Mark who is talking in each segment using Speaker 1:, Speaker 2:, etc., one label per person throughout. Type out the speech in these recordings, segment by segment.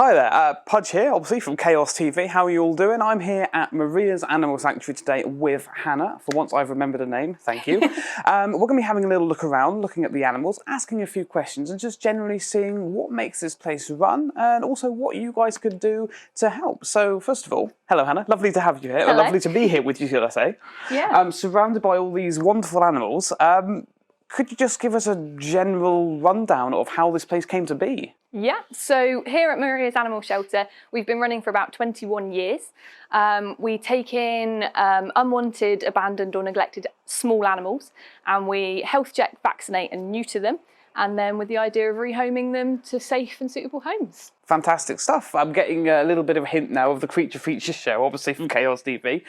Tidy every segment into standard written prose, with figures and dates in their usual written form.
Speaker 1: Hi there, Pudge here, obviously from Chaos TV. How are you all doing? I'm here at Maria's Animal Sanctuary today with Hannah. For once I've remembered a name, thank you. We're going to be having a little look around, looking at the animals, asking a few questions and just generally seeing what makes this place run and also what you guys could do to help. So first of all, hello Hannah, lovely to have you here.
Speaker 2: Hello.
Speaker 1: Lovely to be here with you, should I say.
Speaker 2: Yeah.
Speaker 1: Surrounded by all these wonderful animals. Could you just give us a general rundown of how this place came to be?
Speaker 2: Yeah, so here at Maria's Animal Shelter, we've been running for about 21 years. We take in unwanted, abandoned or neglected small animals and we health check, vaccinate and neuter them, and then with the idea of rehoming them to safe and suitable homes.
Speaker 1: Fantastic stuff. I'm getting a little bit of a hint now of the Creature Features show, obviously from Chaos TV.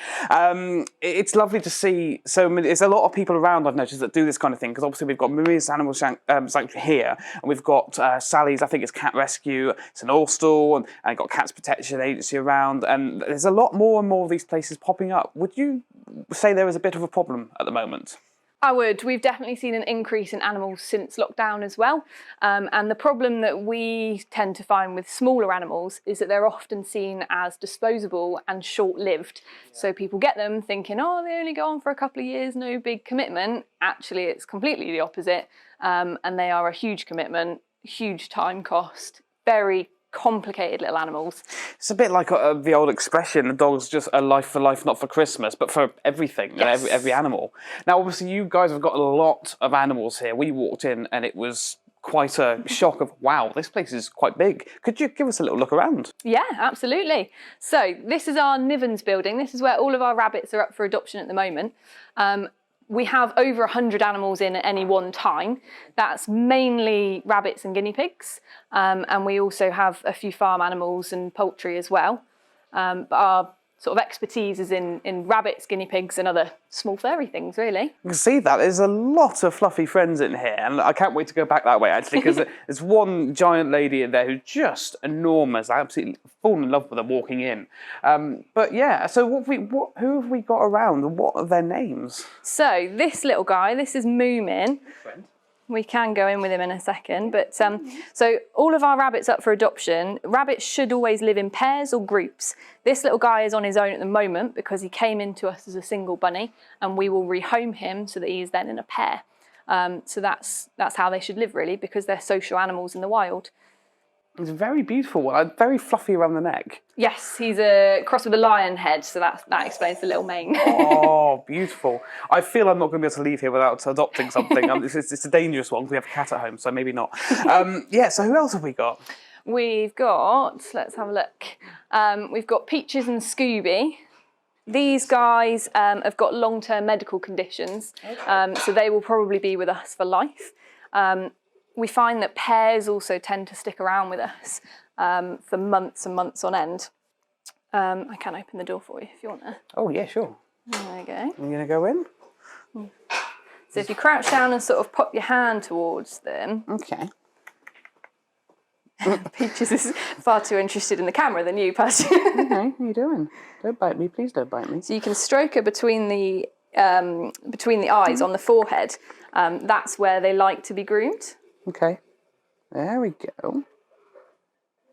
Speaker 1: It's lovely to see so many, there's a lot of people around I've noticed that do this kind of thing, because obviously we've got Maria's Animal Sanctuary here, and we've got Sally's, I think it's Cat Rescue, it's an Allstall, and got Cats Protection Agency around, and there's a lot more and more of these places popping up. Would you say there is a bit of a problem at the moment?
Speaker 2: I would. We've definitely seen an increase in animals since lockdown as well. And the problem that we tend to find with smaller animals is that they're often seen as disposable and short-lived. So people get them thinking, oh, they only go on for a couple of years, no big commitment. Actually, it's completely the opposite. And they are a huge commitment, huge time cost, very complicated little animals.
Speaker 1: It's a bit like the old expression, the dog's just a life for life, not for Christmas, but for everything,
Speaker 2: yes.
Speaker 1: every animal. Now, obviously, you guys have got a lot of animals here. We walked in and it was quite a shock of, wow, this place is quite big. Could you give us a little look around?
Speaker 2: Yeah, absolutely. So this is our Nivens building. This is where all of our rabbits are up for adoption at the moment. We have over 100 animals in at any one time. That's mainly rabbits and guinea pigs. And we also have a few farm animals and poultry as well. But our sort of expertise is in rabbits, guinea pigs and other small furry things, really.
Speaker 1: You can see that. There's a lot of fluffy friends in here. And I can't wait to go back that way, actually, because there's one giant lady in there who's just enormous. I absolutely fallen in love with her walking in. But yeah, so who have we got around and what are their names?
Speaker 2: So this little guy, this is Moomin. We can go in with him in a second, but so all of our rabbits up for adoption, rabbits should always live in pairs or groups. This little guy is on his own at the moment because he came into us as a single bunny, and we will rehome him so that he is then in a pair. So that's how they should live, really, because they're social animals in the wild.
Speaker 1: It's a very beautiful one, very fluffy around the neck.
Speaker 2: Yes, he's a cross with a lion head, so that explains the little mane.
Speaker 1: Oh, beautiful. I feel I'm not going to be able to leave here without adopting something. It's a dangerous one because we have a cat at home, so maybe not. Yeah, so who else have we got?
Speaker 2: We've got, let's have a look. We've got Peaches and Scooby. These guys have got long-term medical conditions, okay. So they will probably be with us for life. We find that pairs also tend to stick around with us for months and months on end. I can open the door for you if you want to.
Speaker 1: Oh, yeah, sure.
Speaker 2: There you go.
Speaker 1: Are you going to go in?
Speaker 2: So if you crouch down and sort of pop your hand towards them.
Speaker 1: Okay.
Speaker 2: Peaches is far too interested in the camera than you, Pudge.
Speaker 1: Okay, how are you doing? Don't bite me, please don't bite me.
Speaker 2: So you can stroke her between the eyes on the forehead. That's where they like to be groomed.
Speaker 1: Okay, there we go.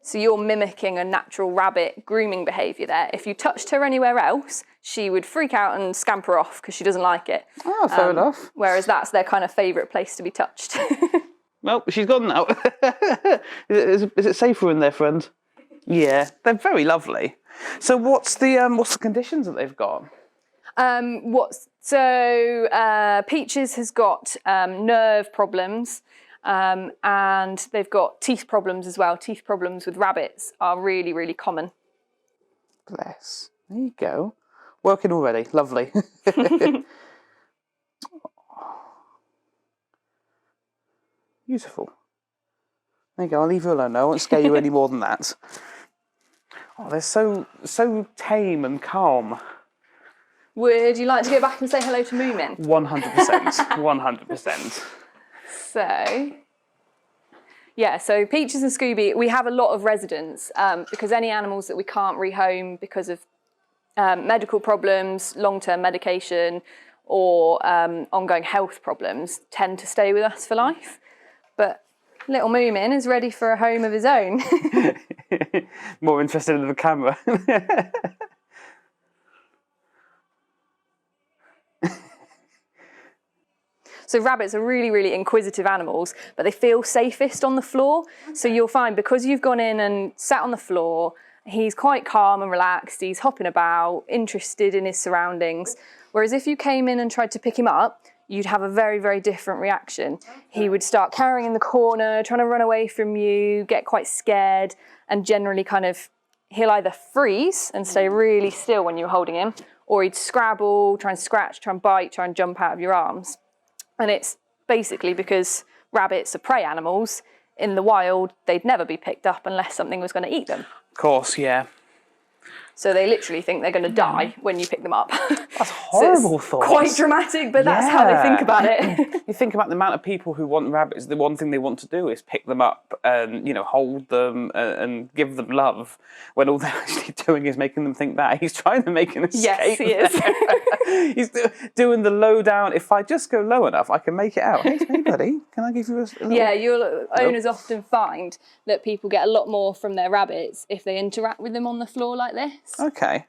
Speaker 2: So you're mimicking a natural rabbit grooming behaviour there. If you touched her anywhere else, she would freak out and scamper off because she doesn't like it.
Speaker 1: Oh, fair enough.
Speaker 2: Whereas that's their kind of favourite place to be touched.
Speaker 1: Well, she's gone now. Is it safer in there, friend? Yeah, they're very lovely. So what's the conditions that they've got?
Speaker 2: Peaches has got nerve problems. And they've got teeth problems as well. Teeth problems with rabbits are really, really common.
Speaker 1: Bless. There you go. Working already. Lovely. Beautiful. There you go. I'll leave you alone now. I won't scare you any more than that. Oh, they're so tame and calm.
Speaker 2: Would you like to go back and say hello to Moomin?
Speaker 1: 100%. 100%.
Speaker 2: So, yeah, so Peaches and Scooby, we have a lot of residents because any animals that we can't rehome because of medical problems, long-term medication or ongoing health problems tend to stay with us for life. But Little Moomin is ready for a home of his own.
Speaker 1: More interested in the camera.
Speaker 2: So rabbits are really, really inquisitive animals, but they feel safest on the floor. So you'll find because you've gone in and sat on the floor, he's quite calm and relaxed, he's hopping about, interested in his surroundings. Whereas if you came in and tried to pick him up, you'd have a very, very different reaction. He would start cowering in the corner, trying to run away from you, get quite scared, and generally he'll either freeze and stay really still when you're holding him, or he'd scrabble, try and scratch, try and bite, try and jump out of your arms. And it's basically because rabbits are prey animals. In the wild, they'd never be picked up unless something was going to eat them.
Speaker 1: Of course, yeah.
Speaker 2: So they literally think they're going to die when you pick them up.
Speaker 1: That's horrible thoughts.
Speaker 2: Quite dramatic, but that's how they think about it.
Speaker 1: You think about the amount of people who want rabbits, the one thing they want to do is pick them up and, hold them and give them love, when all they're actually doing is making them think that. He's trying to make an escape.
Speaker 2: Yes, he is.
Speaker 1: He's doing the low down, if I just go low enough, I can make it out. Hey buddy, can I give you a little...
Speaker 2: Yeah, your owners often find that people get a lot more from their rabbits if they interact with them on the floor like this.
Speaker 1: Okay.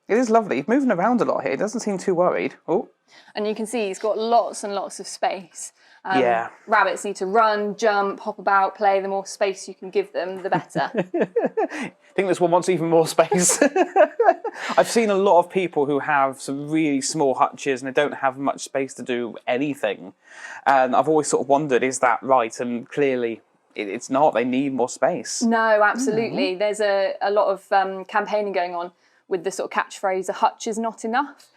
Speaker 1: It is lovely. He's moving around a lot here. He doesn't seem too worried. Oh.
Speaker 2: And you can see he's got lots and lots of space.
Speaker 1: Yeah.
Speaker 2: Rabbits need to run, jump, hop about, play. The more space you can give them, the better.
Speaker 1: I think this one wants even more space. I've seen a lot of people who have some really small hutches and they don't have much space to do anything. And I've always sort of wondered, is that right? And clearly it's not. They need more space.
Speaker 2: No, absolutely. There's a lot of campaigning going on with the sort of catchphrase, a hutch is not enough.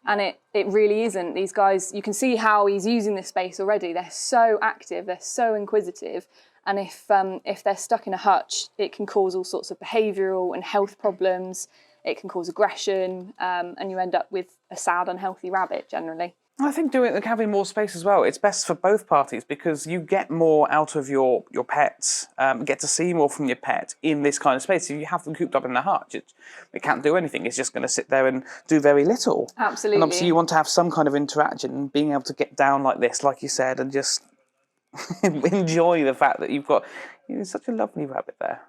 Speaker 2: And it really isn't. These guys, you can see how he's using this space already. They're so active, they're so inquisitive. And if they're stuck in a hutch, it can cause all sorts of behavioural and health problems. It can cause aggression, and you end up with a sad, unhealthy rabbit generally.
Speaker 1: I think having more space as well, it's best for both parties because you get more out of your pets, get to see more from your pet in this kind of space. If you have them cooped up in the hutch, it can't do anything. It's just going to sit there and do very little.
Speaker 2: Absolutely.
Speaker 1: And obviously you want to have some kind of interaction, being able to get down like this, like you said, and just enjoy the fact that you've got such a lovely rabbit there.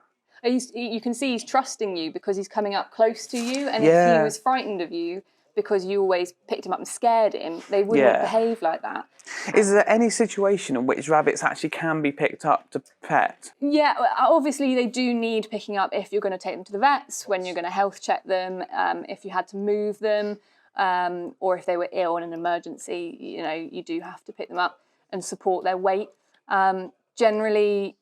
Speaker 2: You can see he's trusting you because he's coming up close to you, and
Speaker 1: Yeah.
Speaker 2: if he was frightened of you, because you always picked him up and scared him, they wouldn't behave like that.
Speaker 1: Is there any situation in which rabbits actually can be picked up to pet?
Speaker 2: Yeah, obviously they do need picking up if you're going to take them to the vets, when you're going to health check them, if you had to move them, or if they were ill in an emergency, you do have to pick them up and support their weight. Generally,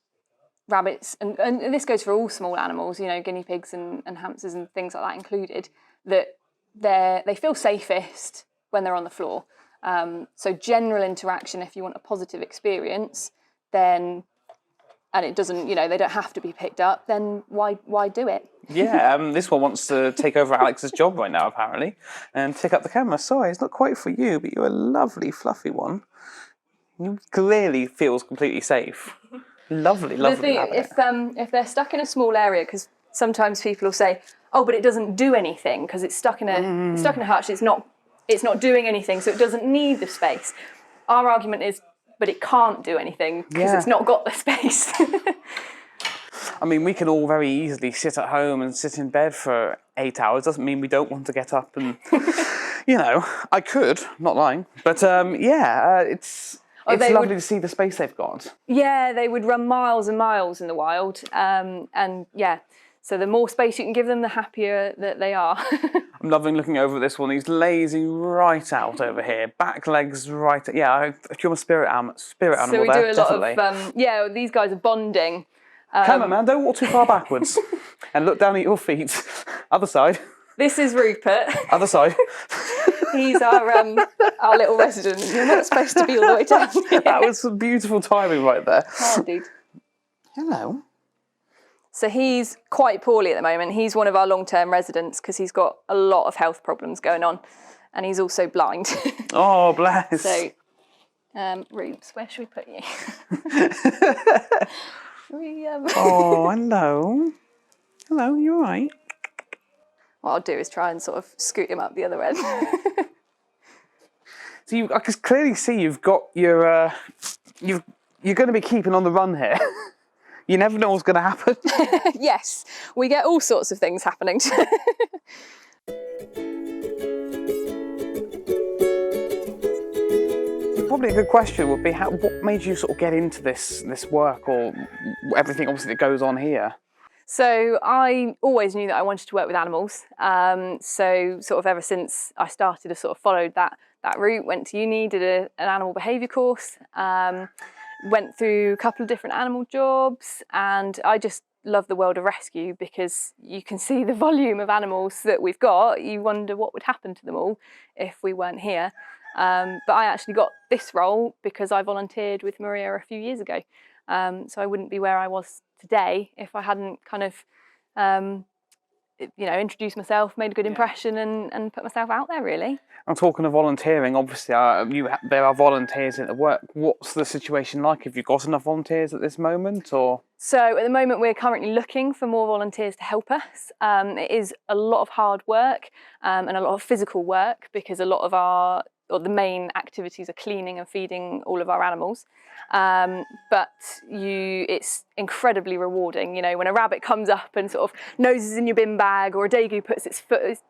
Speaker 2: rabbits, and this goes for all small animals, guinea pigs and hamsters and things like that included, that they feel safest when they're on the floor. So general interaction, if you want a positive experience, then, and it doesn't, they don't have to be picked up, then why do it?
Speaker 1: Yeah, this one wants to take over Alex's job right now, apparently, and pick up the camera. Sorry, it's not quite for you, but you're a lovely, fluffy one. You clearly feels completely safe. Lovely rabbit.
Speaker 2: If they're stuck in a small area, because sometimes people will say, oh, but it doesn't do anything because it's stuck in a hutch. It's not doing anything, so it doesn't need the space. Our argument is, but it can't do anything because it's not got the space.
Speaker 1: I mean, we can all very easily sit at home and sit in bed for 8 hours. Doesn't mean we don't want to get up and, I could, I'm not lying. But it's lovely to see the space they've got. Yeah,
Speaker 2: they would run miles and miles in the wild. So the more space you can give them, the happier that they are.
Speaker 1: I'm loving looking over at this one. He's lazing right out over here. Back legs right. Yeah, I'm a spirit animal
Speaker 2: So
Speaker 1: there,
Speaker 2: we do a
Speaker 1: definitely.
Speaker 2: lot of, these guys are bonding.
Speaker 1: Come on, man, don't walk too far backwards. And look down at your feet. Other side.
Speaker 2: This is Rupert.
Speaker 1: Other side.
Speaker 2: He's our little resident. You're not supposed to be all the way down here.
Speaker 1: That was some beautiful timing right there.
Speaker 2: Oh, dude.
Speaker 1: Hello.
Speaker 2: So he's quite poorly at the moment. He's one of our long-term residents because he's got a lot of health problems going on, and he's also blind.
Speaker 1: Oh, bless.
Speaker 2: So, Rubes, where should we put you?
Speaker 1: Oh, hello. Hello, you all right?
Speaker 2: What I'll do is try and sort of scoot him up the other end.
Speaker 1: So I can clearly see you've got your you're going to be keeping on the run here. You never know what's going to happen.
Speaker 2: Yes, we get all sorts of things happening.
Speaker 1: Probably a good question would be, what made you sort of get into this work, or everything obviously that goes on here?
Speaker 2: So I always knew that I wanted to work with animals. So sort of ever since I started, I sort of followed that route, went to uni, did an animal behaviour course, went through a couple of different animal jobs, and I just love the world of rescue because you can see the volume of animals that we've got. You wonder what would happen to them all if we weren't here. But I actually got this role because I volunteered with Maria a few years ago. So I wouldn't be where I was today if I hadn't kind of, introduced myself, made a good impression, and put myself out there, really.
Speaker 1: I'm talking of volunteering. Obviously, there are volunteers at work. What's the situation like? Have you got enough volunteers at this moment, or?
Speaker 2: So at the moment, we're currently looking for more volunteers to help us. It is a lot of hard work and a lot of physical work because a lot of the main activities are cleaning and feeding all of our animals. But it's incredibly rewarding. You know, when a rabbit comes up and sort of noses in your bin bag, or a dagu puts its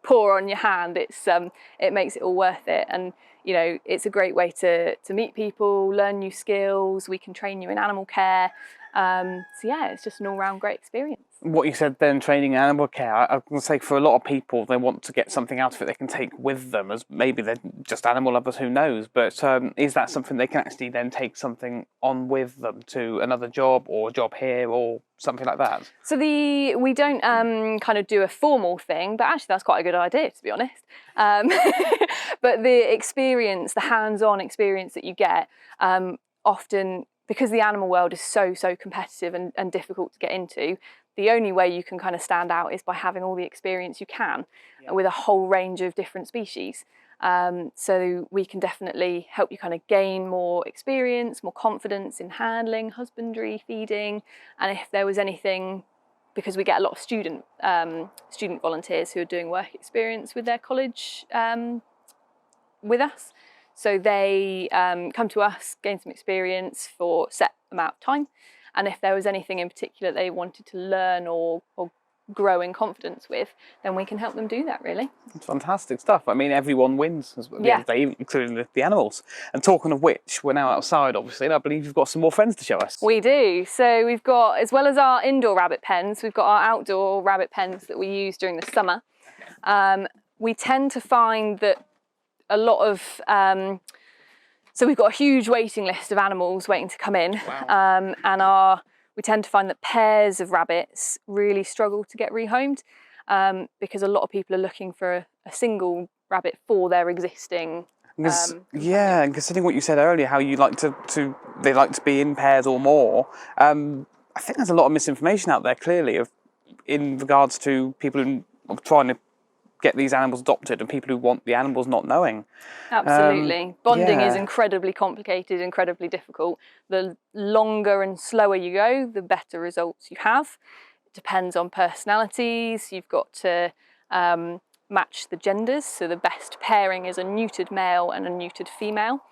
Speaker 2: paw on your hand, it makes it all worth it. And you know, it's a great way to meet people, learn new skills. We can train you in animal care. So yeah, it's just an all-round great experience.
Speaker 1: What you said then, training in animal care, I was going to say, for a lot of people, they want to get something out of it they can take with them, as maybe they're just animal lovers, who knows, but is that something they can actually then take something on with them to another job, or a job here, or something like that? So
Speaker 2: we don't kind of do a formal thing, but actually that's quite a good idea, to be honest. But the experience, the hands-on experience that you get, often, because the animal world is so competitive and difficult to get into, the only way you can kind of stand out is by having all the experience you can with a whole range of different species. So we can definitely help you kind of gain more experience, more confidence in handling, husbandry, feeding, and if there was anything, because we get a lot of student volunteers who are doing work experience with their college with us. So they come to us, gain some experience for a set amount of time. And if there was anything in particular they wanted to learn or grow in confidence with, then we can help them do that, really.
Speaker 1: It's fantastic stuff. I mean, everyone wins at the end of the day, including the animals. And talking of which, we're now outside, obviously, and I believe you've got some more friends to show us.
Speaker 2: We do. So we've got, as well as our indoor rabbit pens, we've got our outdoor rabbit pens that we use during the summer. We tend to find that a lot of... So we've got a huge waiting list of animals waiting to come in. Wow. And we tend to find that pairs of rabbits really struggle to get rehomed because a lot of people are looking for a single rabbit for their existing.
Speaker 1: Yeah, and considering what you said earlier, how you like they like to be in pairs or more. I think there's a lot of misinformation out there, clearly, in regards to people who are trying to get these animals adopted and people who want the animals not knowing.
Speaker 2: Absolutely. Bonding is incredibly complicated, incredibly difficult. The longer and slower you go, the better results you have. It depends on personalities. You've got to match the genders. So the best pairing is a neutered male and a neutered female.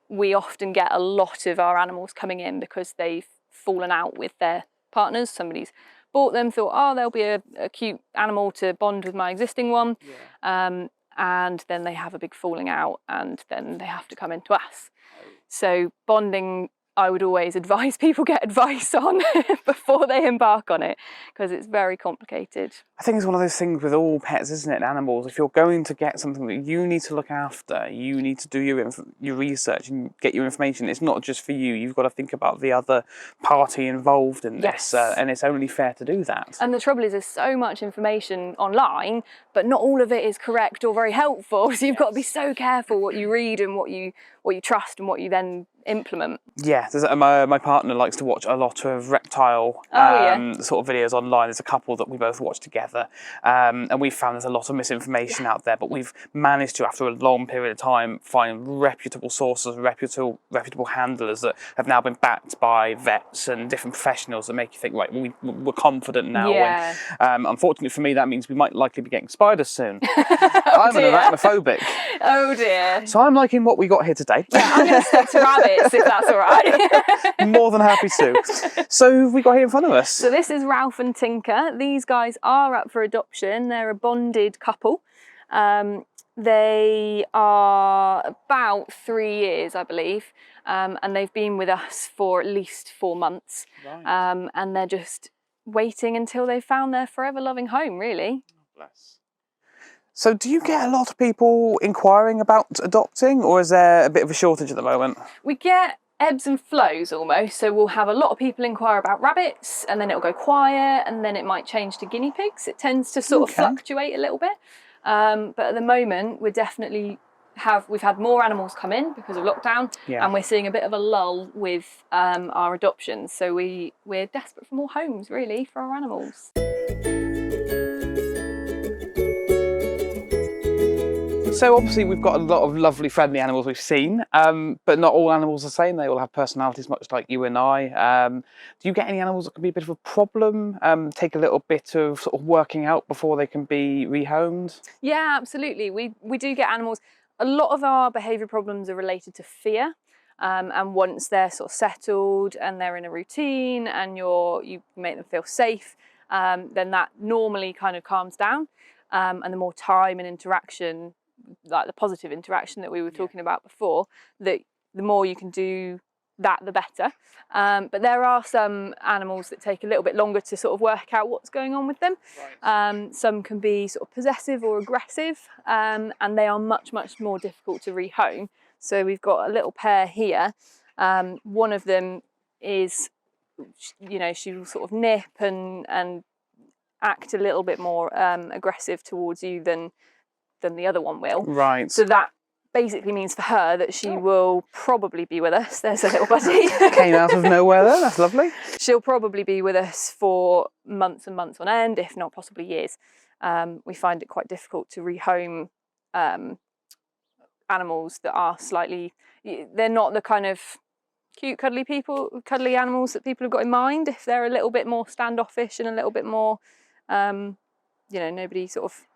Speaker 2: We often get a lot of our animals coming in because they've fallen out with their partners. Somebody's bought them, thought, oh, there'll be a cute animal to bond with my existing one. Yeah. And then they have a big falling out and then they have to come into us. So bonding, I would always advise people get advice on before they embark on it, because it's very complicated.
Speaker 1: I think it's one of those things with all pets, isn't it, and animals. If you're going to get something that you need to look after, you need to do your research and get your information. It's not just for you. You've got to think about the other party involved in this, and it's only fair to do that.
Speaker 2: And the trouble is there's so much information online, but not all of it is correct or very helpful. So you've got to be so careful what you read and what you trust and what you then implement.
Speaker 1: Yeah, my partner likes to watch a lot of reptile sort of videos online. There's a couple that we both watch together, and we've found there's a lot of misinformation out there, but we've managed to, after a long period of time, find reputable sources, reputable handlers that have now been backed by vets and different professionals that make you think, right, we're confident now.
Speaker 2: Yeah.
Speaker 1: And unfortunately for me, that means we might likely be getting spiders soon. I'm an
Speaker 2: dear.
Speaker 1: arachnophobic.
Speaker 2: Oh dear.
Speaker 1: So I'm liking what we got here today.
Speaker 2: Yeah, I'm going to stick to rabbits if that's all right.
Speaker 1: More than happy to. So who have we got here in front of us?
Speaker 2: So this is Ralph and Tinker. These guys are up for adoption. They're a bonded couple. They are about 3 years, I believe, and they've been with us for at least 4 months.
Speaker 1: Right.
Speaker 2: And they're just waiting until they've found their forever loving home, really.
Speaker 1: Bless. So do you get a lot of people inquiring about adopting, or is there a bit of a shortage at the moment?
Speaker 2: We get ebbs and flows almost. So we'll have a lot of people inquire about rabbits, and then it'll go quiet, and then it might change to guinea pigs. It tends to sort of fluctuate a little bit. But at the moment, we've had more animals come in because of lockdown, and we're seeing a bit of a lull with our adoptions. So we're desperate for more homes, really, for our animals.
Speaker 1: So obviously we've got a lot of lovely friendly animals we've seen, but not all animals are the same. They all have personalities much like you and I. Do you get any animals that can be a bit of a problem, take a little bit of sort of working out before they can be rehomed? Yeah,
Speaker 2: absolutely. We do get animals. A lot of our behaviour problems are related to fear. And once they're sort of settled and they're in a routine and you make them feel safe, then that normally kind of calms down. And the more time and interaction, like the positive interaction that we were talking about before, that the more you can do that, the better. But there are some animals that take a little bit longer to sort of work out what's going on with them. Right. Some can be sort of possessive or aggressive, and they are much, much more difficult to rehome. So we've got a little pair here. One of them is, she will sort of nip and act a little bit more aggressive towards you than the other one will.
Speaker 1: Right.
Speaker 2: So that basically means for her that she will probably be with us. There's a little buddy.
Speaker 1: Came out of nowhere there, that's lovely.
Speaker 2: She'll probably be with us for months and months on end, if not possibly years. We find it quite difficult to rehome animals that are they're not the kind of cute, cuddly animals that people have got in mind. If they're a little bit more standoffish and a little bit more, nobody sort of,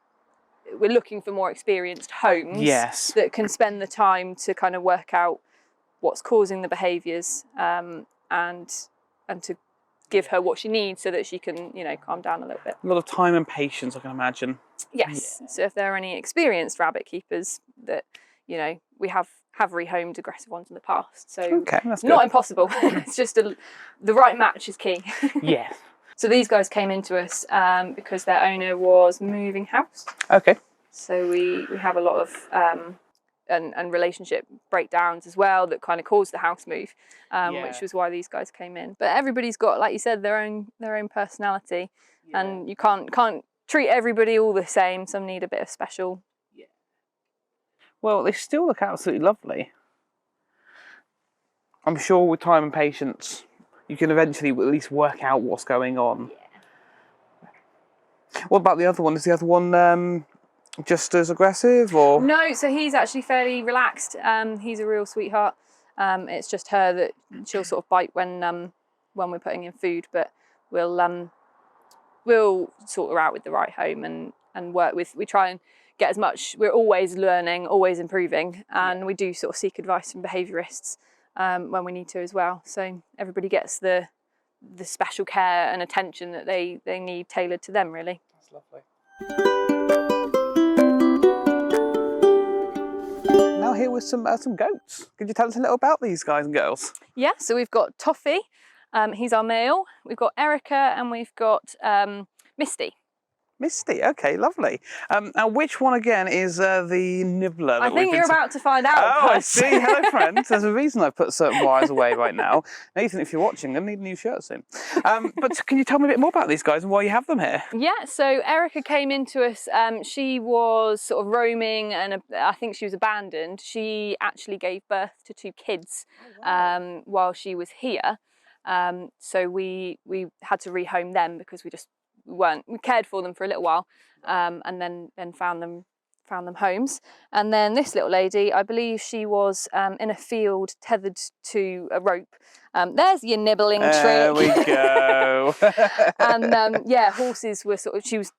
Speaker 2: we're looking for more experienced homes that can spend the time to kind of work out what's causing the behaviours, and to give her what she needs so that she can, calm down a little bit.
Speaker 1: A lot of time and patience, I can imagine.
Speaker 2: Yes. Yeah. So if there are any experienced rabbit keepers that, we have rehomed aggressive ones in the past. So
Speaker 1: that's
Speaker 2: not impossible. It's just the right match is key.
Speaker 1: Yeah.
Speaker 2: So these guys came into us because their owner was moving house.
Speaker 1: Okay. So
Speaker 2: we have a lot of and relationship breakdowns as well that kind of caused the house move, which was why these guys came in. But everybody's got, like you said, their own personality, and you can't treat everybody all the same. Some need a bit of special. Yeah.
Speaker 1: Well, they still look absolutely lovely. I'm sure with time and patience, you can eventually at least work out what's going on. Yeah. What about the other one? Is the other one just as aggressive, or?
Speaker 2: No, so he's actually fairly relaxed. He's a real sweetheart. It's just her that she'll sort of bite when we're putting in food, but we'll sort her out with the right home and work with. We try and get as much. We're always learning, always improving, and we do sort of seek advice from behaviourists when we need to as well. So everybody gets the special care and attention that they need tailored to them, really.
Speaker 1: That's lovely. Now here with some goats. Could you tell us a little about these guys and girls?
Speaker 2: Yeah, so we've got Toffee, he's our male. We've got Erica, and we've got Misty.
Speaker 1: Misty, okay, lovely. Now, which one again is the nibbler?
Speaker 2: I think you're about to find out.
Speaker 1: Oh, I see. Hello, friends. There's a reason I've put certain wires away right now. Nathan, if you're watching, I need a new shirt soon. But can you tell me a bit more about these guys and why you have them here? Yeah,
Speaker 2: so Erica came into us. She was sort of roaming, and I think she was abandoned. She actually gave birth to 2 kids while she was here. So we had to rehome them because we cared for them for a little while, and then found them homes. And then this little lady, I believe she was in a field tethered to a rope. There's your nibbling trick.
Speaker 1: There we go.
Speaker 2: And horses were she was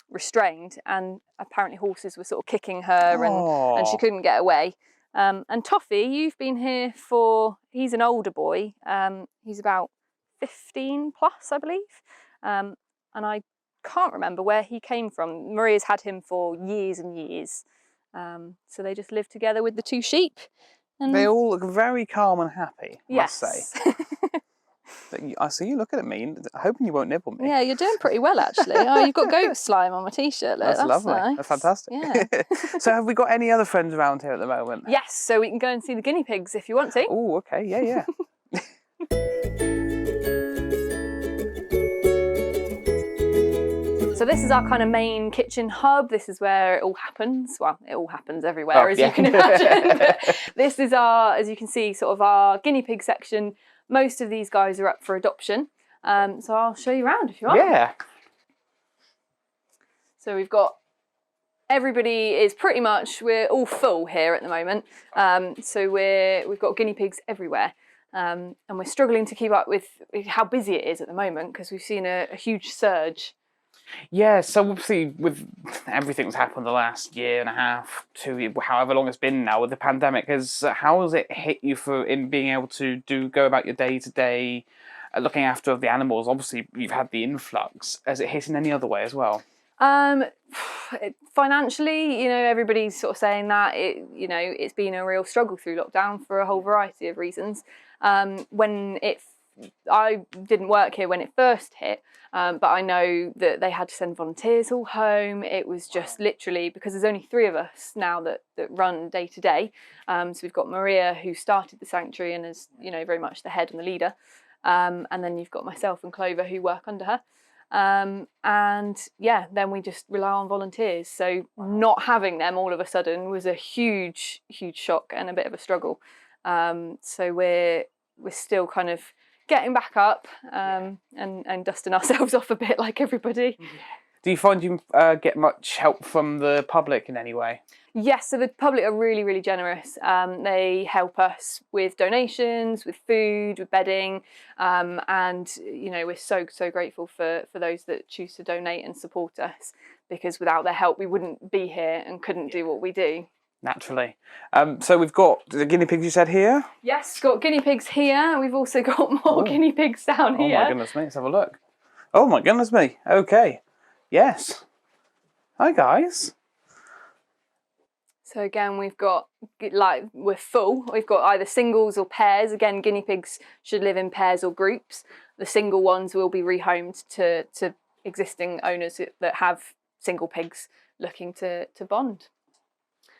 Speaker 2: restrained, and apparently horses were sort of kicking her, and she couldn't get away. And Toffee, you've been here he's an older boy. He's about 15 plus, I believe. And I can't remember where he came from. Maria's had him for years and years. So they just live together with the 2 sheep. And
Speaker 1: they all look very calm and happy, I must say. I see you looking at me, hoping you won't nibble me.
Speaker 2: Yeah, you're doing pretty well, actually. Oh, you've got goat slime on my t-shirt.
Speaker 1: That's lovely.
Speaker 2: Nice.
Speaker 1: That's fantastic.
Speaker 2: Yeah.
Speaker 1: So have we got any other friends around here at the moment?
Speaker 2: Yes, so we can go and see the guinea pigs if you want to.
Speaker 1: Oh, okay. Yeah.
Speaker 2: So this is our kind of main kitchen hub. This is where it all happens. Well, it all happens everywhere, as you can imagine. But this is as you can see, sort of our guinea pig section. Most of these guys are up for adoption. So I'll show you around if you want.
Speaker 1: Yeah.
Speaker 2: So we've got, everybody is pretty much, we're all full here at the moment. So we've got guinea pigs everywhere. And we're struggling to keep up with how busy it is at the moment, because we've seen a huge surge.
Speaker 1: Yeah, so obviously with everything that's happened the last year and a half, 2 years, however long it's been now with the pandemic, how has it hit you in being able to go about your day-to-day looking after the animals? Obviously you've had the influx. Has it hit in any other way as well?
Speaker 2: Financially, everybody's sort of saying that it's been a real struggle through lockdown for a whole variety of reasons. I didn't work here when it first hit, but I know that they had to send volunteers all home. It was just literally, because there's only 3 of us now that run day to day. So we've got Maria, who started the sanctuary and is very much the head and the leader, and then you've got myself and Clover, who work under her. And yeah, then we just rely on volunteers. So not having them all of a sudden was a huge shock and a bit of a struggle. So we're still kind of getting back up and dusting ourselves off a bit like everybody.
Speaker 1: Do you find you get much help from the public in any way?
Speaker 2: Yes, so the public are really, really generous. They help us with donations, with food, with bedding, and we're so grateful for those that choose to donate and support us, because without their help we wouldn't be here and couldn't do what we do.
Speaker 1: Naturally. So we've got the guinea pigs you said here?
Speaker 2: Yes, got guinea pigs here. We've also got more guinea pigs down here.
Speaker 1: Oh my goodness me, let's have a look. Oh my goodness me, okay. Yes. Hi guys.
Speaker 2: So again, we've got, we're full. We've got either singles or pairs. Again, guinea pigs should live in pairs or groups. The single ones will be rehomed to existing owners that have single pigs looking to bond.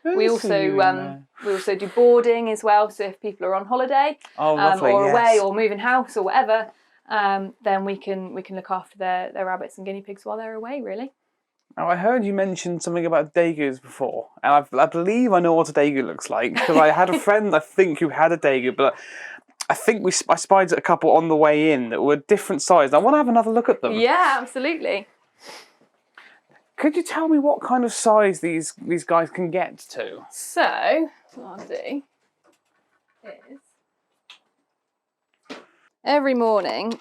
Speaker 2: We also do boarding as well. So if people are on holiday or away or moving house or whatever, then we can look after their rabbits and guinea pigs while they're away, really.
Speaker 1: Now, I heard you mention something about dagoos before, and I believe I know what a dago looks like, because I had a friend, I think, who had a dago, but I think I spied a couple on the way in that were different size. I want to have another look at them.
Speaker 2: Yeah, absolutely.
Speaker 1: Could you tell me what kind of size these guys can get to?
Speaker 2: So, what I'll do is, every morning,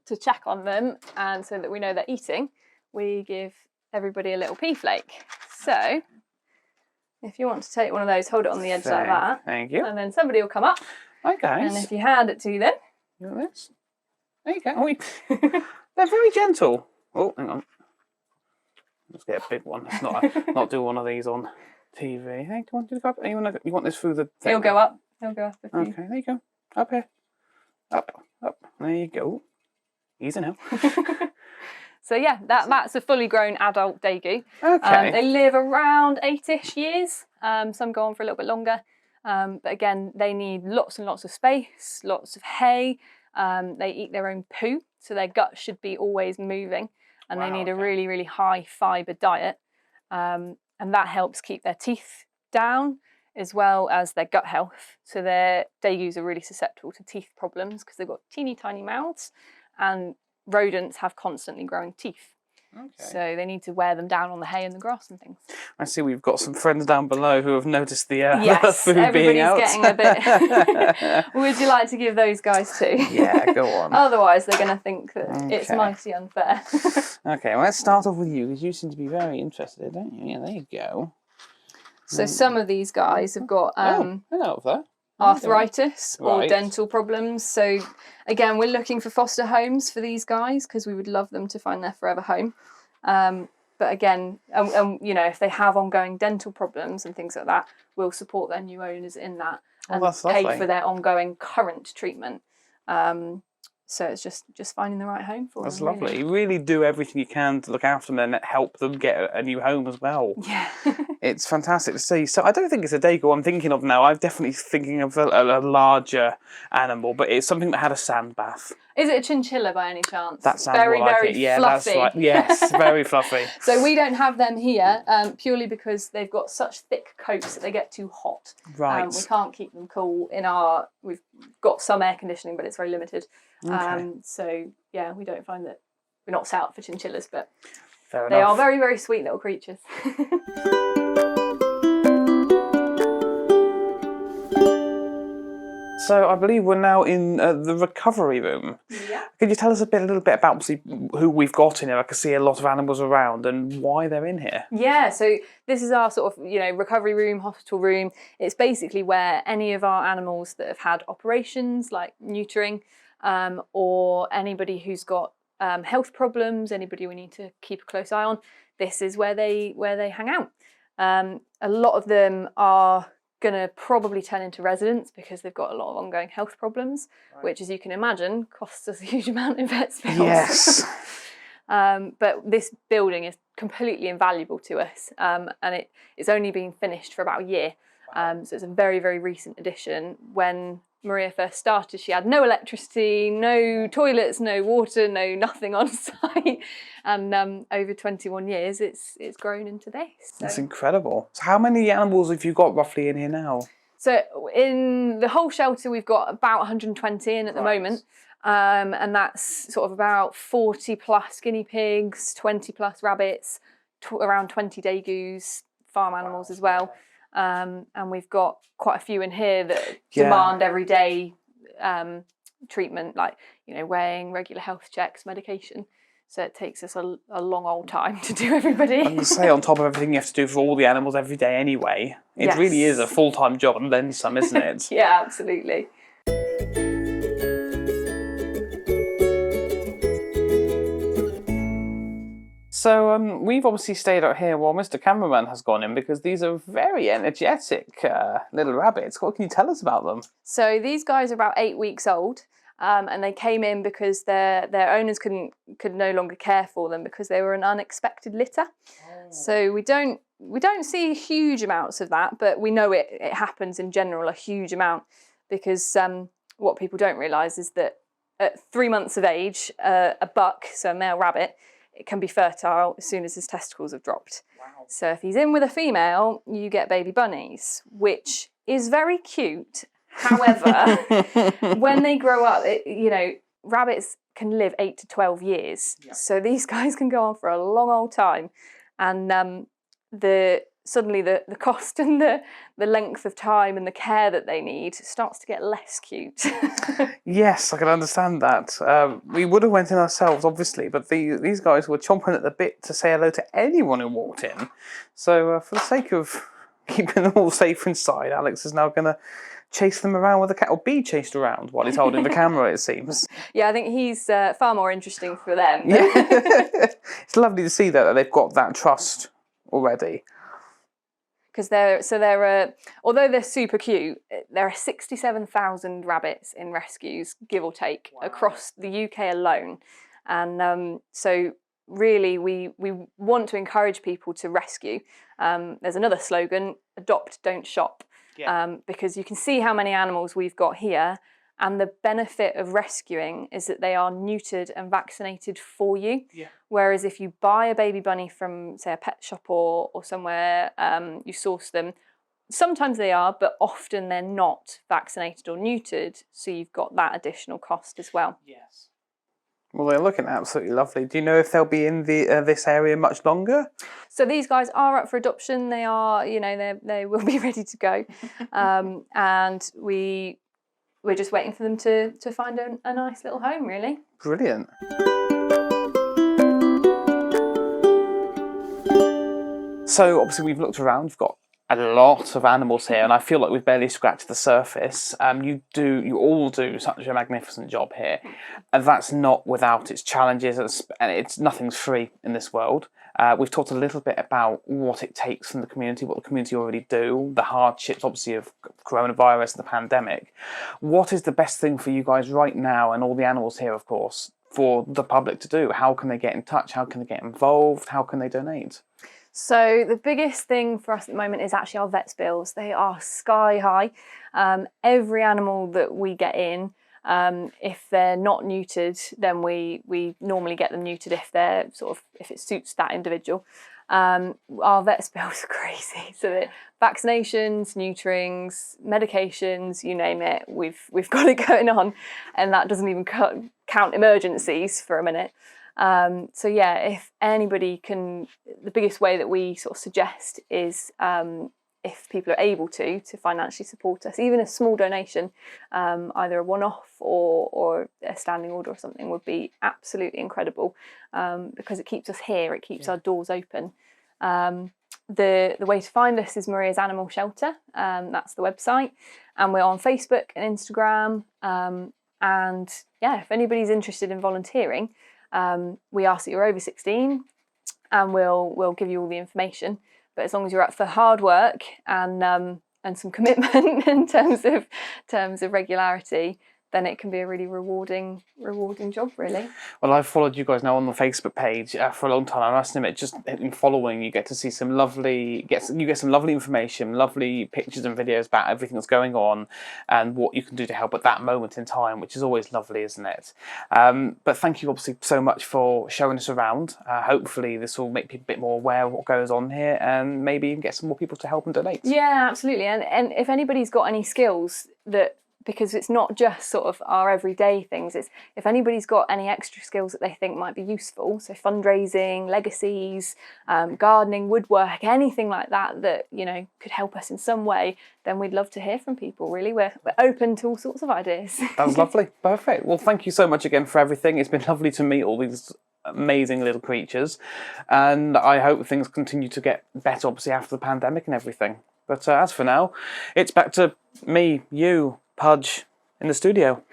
Speaker 2: to check on them and so that we know they're eating, we give everybody a little pea flake. So, if you want to take one of those, hold it on the edge like that.
Speaker 1: Thank you.
Speaker 2: And then somebody will come up.
Speaker 1: Hi guys.
Speaker 2: And if you hand it to them.
Speaker 1: You want this? There you go. They're very gentle. Oh, hang on. Let's get a big one. Let's not do one of these on TV. Hey, come on, do the cup. You want this through the thing?
Speaker 2: He'll go up. He'll go up.
Speaker 1: Okay, there you go. Up here. Up. There you go. Easy now.
Speaker 2: So yeah, that's a fully grown adult dago.
Speaker 1: Okay.
Speaker 2: They live around 8-ish years. Some go on for a little bit longer. But again, they need lots and lots of space, lots of hay. They eat their own poo, so their gut should be always moving. And they need a really, really high fibre diet. And that helps keep their teeth down as well as their gut health. So their dagos are really susceptible to teeth problems because they've got teeny tiny mouths, and rodents have constantly growing teeth. So they need to wear them down on the hay and the grass and things.
Speaker 1: I see we've got some friends down below who have noticed the
Speaker 2: Yes,
Speaker 1: food being out.
Speaker 2: everybody's getting a bit. Would you like to give those guys too?
Speaker 1: Yeah, go on.
Speaker 2: Otherwise, they're going to think that it's mighty unfair.
Speaker 1: Okay, well, let's start off with you because you seem to be very interested, don't you? Yeah, there you go.
Speaker 2: So some of these guys have got
Speaker 1: hello there.
Speaker 2: arthritis or
Speaker 1: Right.
Speaker 2: dental problems. So again, we're looking for foster homes for these guys because we would love them to find their forever home. But again, you know, if they have ongoing dental problems and things like that, we'll support their new owners in that and pay for their ongoing current treatment. So it's just finding the right home for them.
Speaker 1: That's lovely. You really do everything you can to look after them and help them get a new home as well.
Speaker 2: Yeah.
Speaker 1: It's fantastic to see. So I don't think it's a dago I'm thinking of now. I'm definitely thinking of a larger animal, but it's something that had a sand bath.
Speaker 2: Is it a chinchilla by any chance?
Speaker 1: That sounds
Speaker 2: very,
Speaker 1: more like
Speaker 2: very
Speaker 1: it. Yeah,
Speaker 2: fluffy.
Speaker 1: that's right. Yes, very fluffy.
Speaker 2: So we don't have them here purely because they've got such thick coats that they get too hot.
Speaker 1: Right.
Speaker 2: We can't keep them cool in our. We've got some air conditioning, but it's very limited.
Speaker 1: Okay.
Speaker 2: So yeah, we don't find that we're not set up for chinchillas, but
Speaker 1: Fair
Speaker 2: they
Speaker 1: enough.
Speaker 2: are very, very sweet little creatures.
Speaker 1: So I believe we're now in the recovery room.
Speaker 2: Yeah.
Speaker 1: Could you tell us a little bit about obviously who we've got in here? I can see a lot of animals around and why they're in here.
Speaker 2: Yeah, so this is our sort of, recovery room, hospital room. It's basically where any of our animals that have had operations like neutering, or anybody who's got health problems, anybody we need to keep a close eye on, this is where they hang out. A lot of them are going to probably turn into residents because they've got a lot of ongoing health problems, which, as you can imagine, costs us a huge amount in vet bills.
Speaker 1: Yes.
Speaker 2: But this building is completely invaluable to us, and it's only been finished for about a year. So it's a very, very recent addition. When Maria first started, she had no electricity, no toilets, no water, no nothing on site. And over 21 years, it's grown into this. So.
Speaker 1: That's incredible. So how many animals have you got roughly in here now?
Speaker 2: So in the whole shelter, we've got about 120 in at the moment. And that's sort of about 40 plus guinea pigs, 20 plus rabbits, around 20 dagoos, farm animals as well. And we've got quite a few in here that demand everyday treatment, like, weighing, regular health checks, medication. So it takes us a long old time to do everybody.
Speaker 1: I can say on top of everything you have to do for all the animals every day anyway. It really is a full-time job and then some, isn't it?
Speaker 2: Yeah, absolutely.
Speaker 1: So we've obviously stayed out here while Mr. Cameraman has gone in because these are very energetic little rabbits. What can you tell us about them?
Speaker 2: So these guys are about 8 weeks old, and they came in because their owners could no longer care for them because they were an unexpected litter. So we don't see huge amounts of that, but we know it happens in general a huge amount because what people don't realise is that at 3 months of age, a buck, so a male rabbit, it can be fertile as soon as his testicles have dropped. Wow. So if he's in with a female, you get baby bunnies, which is very cute. However, when they grow up, rabbits can live 8 to 12 years. Yeah. So these guys can go on for a long old time. And suddenly the cost and the length of time and the care that they need starts to get less cute.
Speaker 1: Yes, I can understand that. We would have went in ourselves, obviously, but these guys were chomping at the bit to say hello to anyone who walked in. So for the sake of keeping them all safe inside, Alex is now going to chase them around with a cat, or be chased around while he's holding the camera, it seems.
Speaker 2: Yeah, I think he's far more interesting for them.
Speaker 1: Yeah. It's lovely to see that they've got that trust already.
Speaker 2: Because although they're super cute, there are 67,000 rabbits in rescues, give or take, across the UK alone. And so really we want to encourage people to rescue. There's another slogan, adopt, don't shop. Yeah. Because you can see how many animals we've got here, and the benefit of rescuing is that they are neutered and vaccinated for you. Yeah. Whereas if you buy a baby bunny from, say, a pet shop or somewhere, you source them, sometimes they are, but often they're not vaccinated or neutered, so you've got that additional cost as well.
Speaker 1: Yes. Well, they're looking absolutely lovely. Do you know if they'll be in this area much longer?
Speaker 2: So these guys are up for adoption. They are, they will be ready to go, and we're just waiting for them to find a nice little home, really.
Speaker 1: Brilliant. So obviously we've looked around. We've got a lot of animals here, and I feel like we've barely scratched the surface. You all do such a magnificent job here, and that's not without its challenges, and nothing's free in this world. We've talked a little bit about what it takes from the community, what the community already do, the hardships, obviously, of coronavirus and the pandemic. What is the best thing for you guys right now, and all the animals here, of course, for the public to do? How can they get in touch? How can they get involved? How can they donate?
Speaker 2: So the biggest thing for us at the moment is actually our vets bills. They are sky high. Every animal that we get in, if they're not neutered, then we normally get them neutered if it suits that individual. Our vets bills are crazy. So that vaccinations, neuterings, medications, you name it, we've got it going on, and that doesn't even count emergencies for a minute. So yeah, if anybody can, the biggest way that we sort of suggest is if people are able to financially support us, even a small donation, either a one-off or a standing order or something would be absolutely incredible, because it keeps us here, it keeps our doors open. The way to find us is Maria's Animal Shelter, that's the website, and we're on Facebook and Instagram, and yeah, if anybody's interested in volunteering, we ask that you're over 16, and we'll give you all the information. But as long as you're up for hard work and some commitment in terms of regularity, then it can be a really rewarding job, really.
Speaker 1: Well, I've followed you guys now on the Facebook page for a long time. I must admit, just in following, you get to see some lovely information, lovely pictures and videos about everything that's going on and what you can do to help at that moment in time, which is always lovely, isn't it? But thank you, obviously, so much for showing us around. Hopefully, this will make people a bit more aware of what goes on here, and maybe even get some more people to help and donate.
Speaker 2: Yeah, absolutely. And if anybody's got any skills that, because it's not just sort of our everyday things, it's if anybody's got any extra skills that they think might be useful, so fundraising, legacies, gardening, woodwork, anything like that could help us in some way, then we'd love to hear from people, really. We're open to all sorts of ideas.
Speaker 1: That's lovely. Perfect. Well, thank you so much again for everything. It's been lovely to meet all these amazing little creatures, and I hope things continue to get better, obviously, after the pandemic and everything. But as for now, it's back to me, you, Pudge, in the studio.